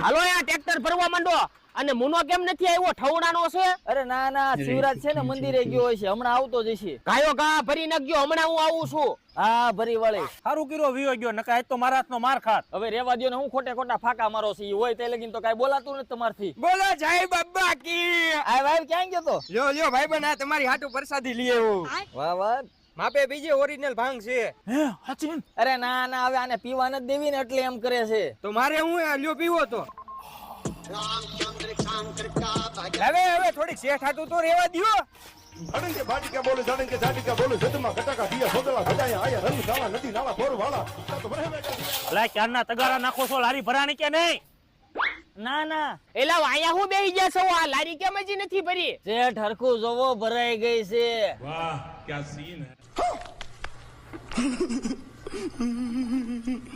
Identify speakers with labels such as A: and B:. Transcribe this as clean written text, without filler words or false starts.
A: હાલો યા tractor ભરવા માંડો. અને મુનો કેમ નથી આવ્યો? ઠવડાનો છે?
B: અરે ના ના, શિવરાજ છે ને મંદિરે ગયો હોય છે, હમણાં આવતો જ છે.
A: ગાયો ગા ભરી નાખજો, હમણાં હું આવું છું.
B: હા ભરી વળે.
C: સારું કર્યો વિયો ગયો, નકા આજ તો મારા હાથનો માર ખાત.
B: હવે રેવા દ્યો ને, હું ખોટે ખોટા ફાકા મારો છે. ઈ હોય તે લગીન તો કાઈ બોલાતું નથી તમારથી.
A: બોલો જય બાબા કી.
B: આ ભાઈ ક્યાં ગયો તો?
A: લ્યો ભાઈ બન, આ તમારી હાટુ પ્રસાદી લઈ આવ્યો.
B: વાહ વાહ.
A: માપે બીજે ઓરિજિનલ ભાંગ છે.
C: હે હાચીન?
B: અરે ના ના, હવે આને પીવા નથી દેવી ને એટલે એમ કરે છે.
A: તો મારે હું લ્યો પીવો તો. હવે થોડીક શેઠ હાટુ તો રેવા દ્યો.
D: ધડંકે ભાટિકા બોલે ધડંકે ઝાટિકા બોલે જતમાં કટાકા દિયા સોગલા ભજાયા આયા રંગ સાલા નદી નાળા ફોર વાળા તો બરે મે
C: અલા ક્યારના તગારા નાખો છો, લારી ભરાણી કે નહીં?
B: ના ના,
A: એલા વાયા હું બેહી ગયા છો? આ લારી કેમ હજી નથી ભરી?
B: શેઠ હરખું જોવો, ભરાઈ ગઈ છે.
E: वाह क्या सीन है।